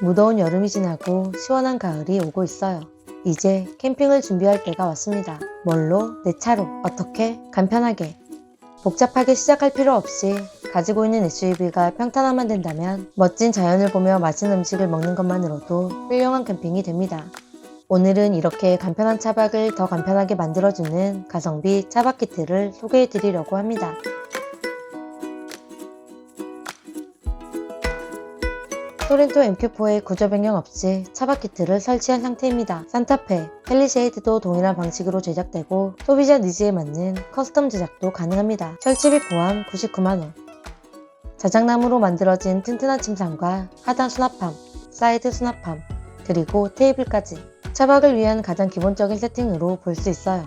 무더운 여름이 지나고 시원한 가을이 오고 있어요. 이제 캠핑을 준비할 때가 왔습니다. 뭘로? 내 차로. 어떻게? 간편하게. 복잡하게 시작할 필요 없이 가지고 있는 SUV가 평탄하면 된다면 멋진 자연을 보며 맛있는 음식을 먹는 것만으로도 훌륭한 캠핑이 됩니다. 오늘은 이렇게 간편한 차박을 더 간편하게 만들어주는 가성비 차박 키트를 소개해 드리려고 합니다. 소렌토 MQ4에 구조 변경 없이 차박 키트를 설치한 상태입니다. 산타페, 펠리세이드도 동일한 방식으로 제작되고 소비자 니즈에 맞는 커스텀 제작도 가능합니다. 설치비 포함 99만원. 자작나무로 만들어진 튼튼한 침상과 하단 수납함, 사이드 수납함, 그리고 테이블까지 차박을 위한 가장 기본적인 세팅으로 볼 수 있어요.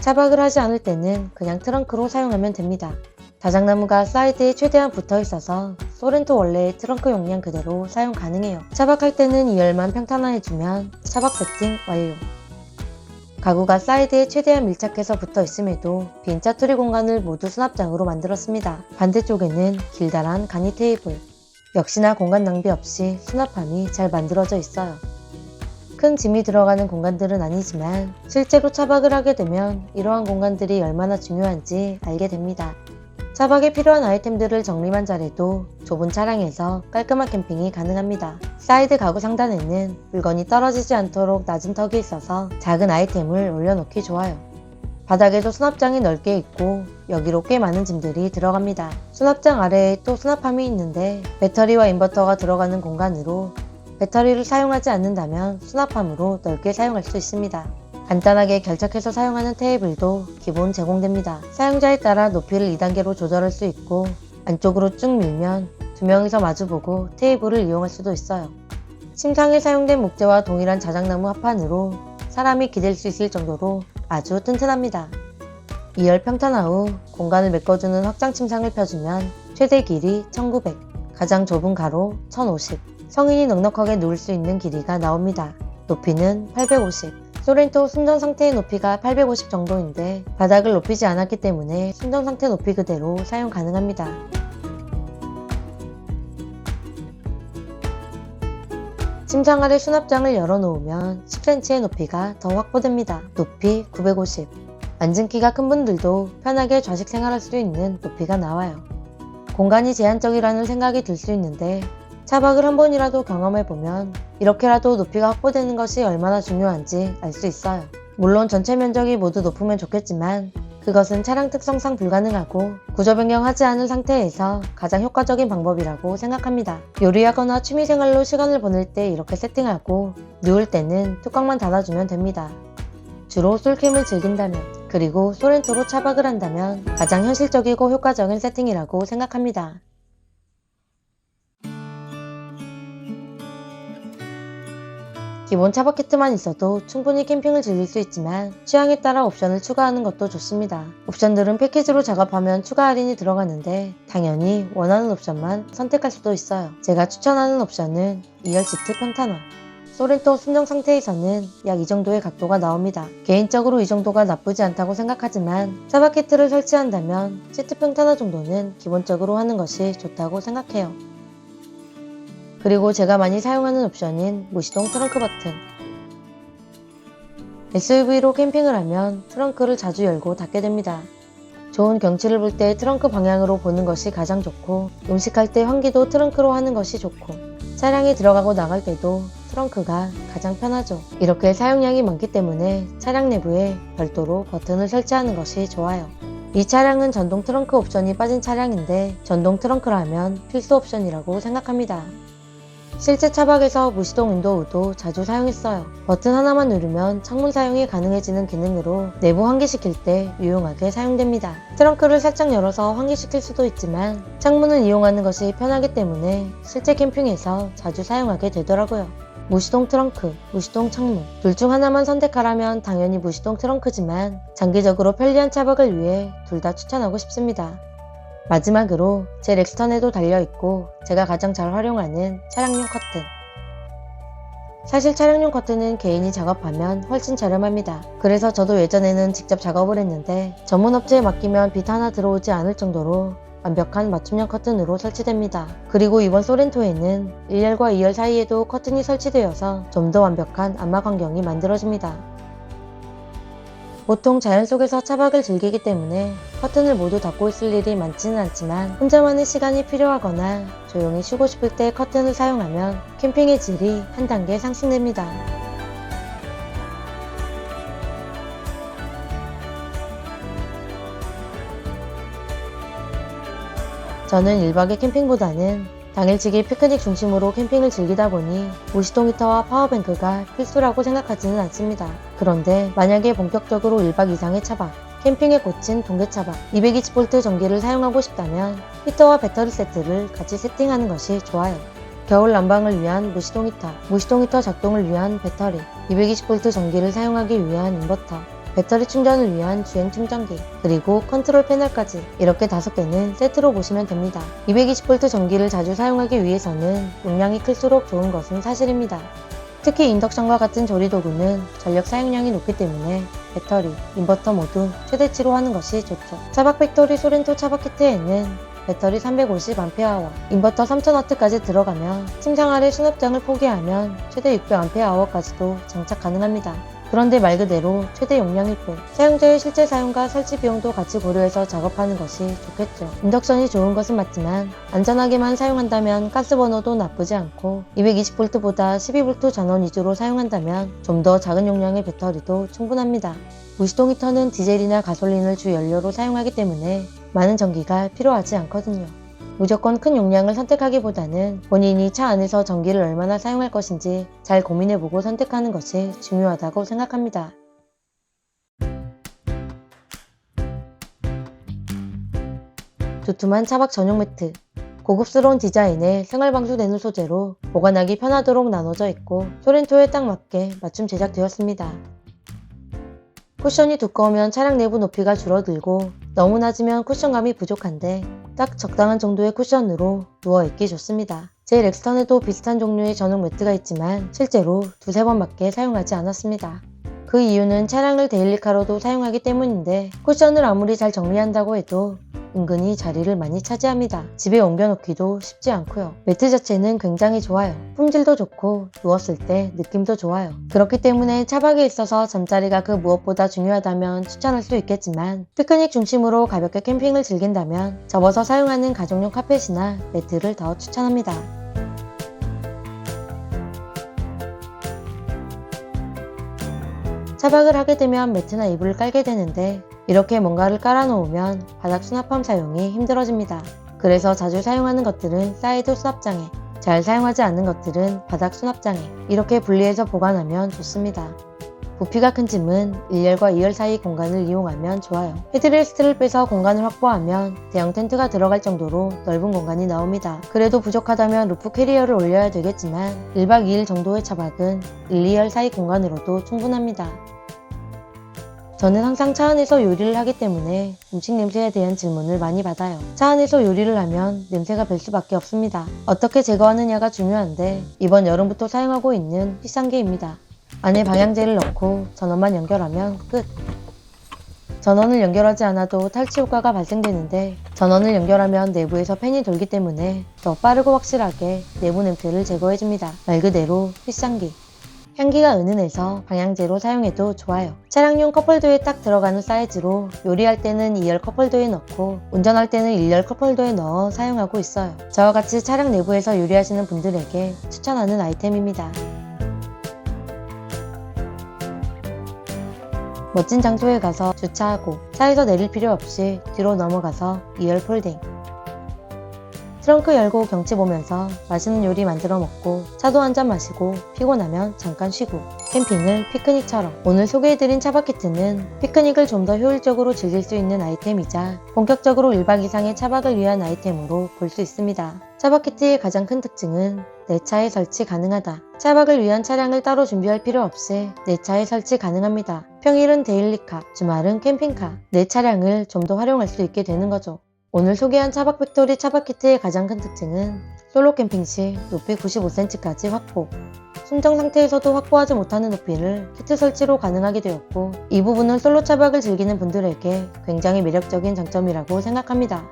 차박을 하지 않을 때는 그냥 트렁크로 사용하면 됩니다. 자작나무가 사이드에 최대한 붙어 있어서 소렌토 원래의 트렁크 용량 그대로 사용 가능해요. 차박할 때는 2열만 평탄화해주면 차박 세팅 완료. 가구가 사이드에 최대한 밀착해서 붙어 있음에도 빈 짜투리 공간을 모두 수납장으로 만들었습니다. 반대쪽에는 길다란 간이 테이블. 역시나 공간 낭비 없이 수납함이 잘 만들어져 있어요. 큰 짐이 들어가는 공간들은 아니지만 실제로 차박을 하게 되면 이러한 공간들이 얼마나 중요한지 알게 됩니다. 차박에 필요한 아이템들을 정리만 잘해도 좁은 차량에서 깔끔한 캠핑이 가능합니다. 사이드 가구 상단에는 물건이 떨어지지 않도록 낮은 턱이 있어서 작은 아이템을 올려놓기 좋아요. 바닥에도 수납장이 넓게 있고 여기로 꽤 많은 짐들이 들어갑니다. 수납장 아래에 또 수납함이 있는데 배터리와 인버터가 들어가는 공간으로 배터리를 사용하지 않는다면 수납함으로 넓게 사용할 수 있습니다. 간단하게 결착해서 사용하는 테이블도 기본 제공됩니다. 사용자에 따라 높이를 2단계로 조절할 수 있고 안쪽으로 쭉 밀면 두 명이서 마주보고 테이블을 이용할 수도 있어요. 침상에 사용된 목재와 동일한 자작나무 합판으로 사람이 기댈 수 있을 정도로 아주 튼튼합니다. 2열 평탄화 후 공간을 메꿔주는 확장 침상을 펴주면 최대 길이 1900, 가장 좁은 가로 1050, 성인이 넉넉하게 누울 수 있는 길이가 나옵니다. 높이는 850. 소렌토 순정 상태의 높이가 850 정도인데 바닥을 높이지 않았기 때문에 순정 상태 높이 그대로 사용 가능합니다. 침상 아래 수납장을 열어놓으면 10cm의 높이가 더 확보됩니다. 높이 950. 앉은 키가 큰 분들도 편하게 좌식 생활할 수 있는 높이가 나와요. 공간이 제한적이라는 생각이 들 수 있는데 차박을 한 번이라도 경험해보면 이렇게라도 높이가 확보되는 것이 얼마나 중요한지 알 수 있어요. 물론 전체 면적이 모두 높으면 좋겠지만 그것은 차량 특성상 불가능하고 구조 변경하지 않은 상태에서 가장 효과적인 방법이라고 생각합니다. 요리하거나 취미생활로 시간을 보낼 때 이렇게 세팅하고 누울 때는 뚜껑만 닫아주면 됩니다. 주로 솔캠을 즐긴다면 그리고 소렌토로 차박을 한다면 가장 현실적이고 효과적인 세팅이라고 생각합니다. 기본 차박 키트만 있어도 충분히 캠핑을 즐길 수 있지만 취향에 따라 옵션을 추가하는 것도 좋습니다. 옵션들은 패키지로 작업하면 추가 할인이 들어가는데 당연히 원하는 옵션만 선택할 수도 있어요. 제가 추천하는 옵션은 2열 시트 평탄화. 소렌토 순정 상태에서는 약 이 정도의 각도가 나옵니다. 개인적으로 이 정도가 나쁘지 않다고 생각하지만 차박 키트를 설치한다면 시트 평탄화 정도는 기본적으로 하는 것이 좋다고 생각해요. 그리고 제가 많이 사용하는 옵션인 무시동 트렁크 버튼. SUV로 캠핑을 하면 트렁크를 자주 열고 닫게 됩니다. 좋은 경치를 볼 때 트렁크 방향으로 보는 것이 가장 좋고 음식할 때 환기도 트렁크로 하는 것이 좋고 차량에 들어가고 나갈 때도 트렁크가 가장 편하죠. 이렇게 사용량이 많기 때문에 차량 내부에 별도로 버튼을 설치하는 것이 좋아요. 이 차량은 전동 트렁크 옵션이 빠진 차량인데 전동 트렁크라면 필수 옵션이라고 생각합니다. 실제 차박에서 무시동 윈도우도 자주 사용했어요. 버튼 하나만 누르면 창문 사용이 가능해지는 기능으로 내부 환기시킬 때 유용하게 사용됩니다. 트렁크를 살짝 열어서 환기시킬 수도 있지만 창문을 이용하는 것이 편하기 때문에 실제 캠핑에서 자주 사용하게 되더라고요. 무시동 트렁크, 무시동 창문 둘 중 하나만 선택하라면 당연히 무시동 트렁크지만 장기적으로 편리한 차박을 위해 둘 다 추천하고 싶습니다. 마지막으로 제 렉스턴에도 달려있고 제가 가장 잘 활용하는 차량용 커튼. 사실 차량용 커튼은 개인이 작업하면 훨씬 저렴합니다. 그래서 저도 예전에는 직접 작업을 했는데 전문업체에 맡기면 빛 하나 들어오지 않을 정도로 완벽한 맞춤형 커튼으로 설치됩니다. 그리고 이번 소렌토에는 1열과 2열 사이에도 커튼이 설치되어서 좀 더 완벽한 안마 환경이 만들어집니다. 보통 자연 속에서 차박을 즐기기 때문에 커튼을 모두 닫고 있을 일이 많지는 않지만 혼자만의 시간이 필요하거나 조용히 쉬고 싶을 때 커튼을 사용하면 캠핑의 질이 한 단계 상승됩니다. 저는 1박의 캠핑보다는 당일치기 피크닉 중심으로 캠핑을 즐기다 보니 무시동 히터와 파워뱅크가 필수라고 생각하지는 않습니다. 그런데 만약에 본격적으로 1박 이상의 차박, 캠핑에 꽂힌 동계 차박, 220V 전기를 사용하고 싶다면 히터와 배터리 세트를 같이 세팅하는 것이 좋아요. 겨울 난방을 위한 무시동 히터, 무시동 히터 작동을 위한 배터리, 220V 전기를 사용하기 위한 인버터, 배터리 충전을 위한 주행 충전기, 그리고 컨트롤 패널까지 이렇게 5개는 세트로 보시면 됩니다. 220V 전기를 자주 사용하기 위해서는 용량이 클수록 좋은 것은 사실입니다. 특히 인덕션과 같은 조리도구는 전력 사용량이 높기 때문에 배터리, 인버터 모두 최대치로 하는 것이 좋죠. 차박 팩토리 소렌토 차박 키트에는 배터리 350Ah, 인버터 3000W까지 들어가며 침상 아래 수납장을 포기하면 최대 600AH까지도 장착 가능합니다. 그런데 말 그대로 최대 용량일 뿐, 사용자의 실제 사용과 설치 비용도 같이 고려해서 작업하는 것이 좋겠죠. 인덕션이 좋은 것은 맞지만 안전하게만 사용한다면 가스버너도 나쁘지 않고 220V보다 12V 전원 위주로 사용한다면 좀 더 작은 용량의 배터리도 충분합니다. 무시동 히터는 디젤이나 가솔린을 주 연료로 사용하기 때문에 많은 전기가 필요하지 않거든요. 무조건 큰 용량을 선택하기보다는 본인이 차 안에서 전기를 얼마나 사용할 것인지 잘 고민해보고 선택하는 것이 중요하다고 생각합니다. 두툼한 차박 전용 매트, 고급스러운 디자인의 생활방수 내는 소재로 보관하기 편하도록 나눠져 있고 소렌토에 딱 맞게 맞춤 제작되었습니다. 쿠션이 두꺼우면 차량 내부 높이가 줄어들고 너무 낮으면 쿠션감이 부족한데 딱 적당한 정도의 쿠션으로 누워있기 좋습니다. 제 렉스턴에도 비슷한 종류의 전용 매트가 있지만 실제로 2~3번밖에 사용하지 않았습니다. 그 이유는 차량을 데일리카로도 사용하기 때문인데 쿠션을 아무리 잘 정리한다고 해도 은근히 자리를 많이 차지합니다. 집에 옮겨놓기도 쉽지 않고요. 매트 자체는 굉장히 좋아요. 품질도 좋고 누웠을 때 느낌도 좋아요. 그렇기 때문에 차박에 있어서 잠자리가 그 무엇보다 중요하다면 추천할 수 있겠지만 피크닉 중심으로 가볍게 캠핑을 즐긴다면 접어서 사용하는 가정용 카펫이나 매트를 더 추천합니다. 차박을 하게 되면 매트나 이불을 깔게 되는데 이렇게 뭔가를 깔아놓으면 바닥 수납함 사용이 힘들어집니다. 그래서 자주 사용하는 것들은 사이드 수납장에, 잘 사용하지 않는 것들은 바닥 수납장에 이렇게 분리해서 보관하면 좋습니다. 부피가 큰 짐은 1열과 2열 사이 공간을 이용하면 좋아요. 헤드레스트를 빼서 공간을 확보하면 대형 텐트가 들어갈 정도로 넓은 공간이 나옵니다. 그래도 부족하다면 루프 캐리어를 올려야 되겠지만 1박 2일 정도의 차박은 1, 2열 사이 공간으로도 충분합니다. 저는 항상 차 안에서 요리를 하기 때문에 음식 냄새에 대한 질문을 많이 받아요. 차 안에서 요리를 하면 냄새가 별 수밖에 없습니다. 어떻게 제거하느냐가 중요한데 이번 여름부터 사용하고 있는 피상기입니다. 안에 방향제를 넣고 전원만 연결하면 끝! 전원을 연결하지 않아도 탈취 효과가 발생되는데 전원을 연결하면 내부에서 팬이 돌기 때문에 더 빠르고 확실하게 내부 냄새를 제거해줍니다. 말 그대로 피상기. 향기가 은은해서 방향제로 사용해도 좋아요. 차량용 컵홀더에 딱 들어가는 사이즈로 요리할 때는 2열 컵홀더에 넣고 운전할 때는 1열 컵홀더에 넣어 사용하고 있어요. 저와 같이 차량 내부에서 요리하시는 분들에게 추천하는 아이템입니다. 멋진 장소에 가서 주차하고 차에서 내릴 필요 없이 뒤로 넘어가서 2열 폴딩. 트렁크 열고 경치 보면서 맛있는 요리 만들어 먹고 차도 한잔 마시고 피곤하면 잠깐 쉬고 캠핑을 피크닉처럼. 오늘 소개해드린 차박 키트는 피크닉을 좀 더 효율적으로 즐길 수 있는 아이템이자 본격적으로 1박 이상의 차박을 위한 아이템으로 볼 수 있습니다. 차박 키트의 가장 큰 특징은 내 차에 설치 가능하다. 차박을 위한 차량을 따로 준비할 필요 없이 내 차에 설치 가능합니다. 평일은 데일리카, 주말은 캠핑카, 내 차량을 좀 더 활용할 수 있게 되는 거죠. 오늘 소개한 차박 팩토리 차박 키트의 가장 큰 특징은 솔로 캠핑 시 높이 95cm까지 확보, 순정 상태에서도 확보하지 못하는 높이를 키트 설치로 가능하게 되었고 이 부분은 솔로 차박을 즐기는 분들에게 굉장히 매력적인 장점이라고 생각합니다.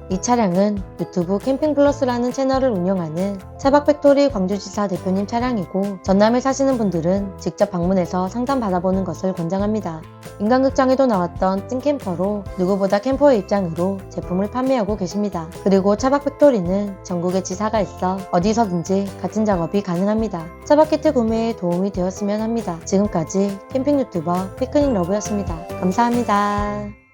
이 차량은 유튜브 캠핑 플러스라는 채널을 운영하는 차박팩토리 광주지사 대표님 차량이고 전남에 사시는 분들은 직접 방문해서 상담 받아보는 것을 권장합니다. 인간극장에도 나왔던 띵캠퍼로 누구보다 캠퍼의 입장으로 제품을 판매하고 계십니다. 그리고 차박팩토리는 전국에 지사가 있어 어디서든지 같은 작업이 가능합니다. 차박키트 구매에 도움이 되었으면 합니다. 지금까지 캠핑 유튜버 피크닉 러브였습니다. 감사합니다.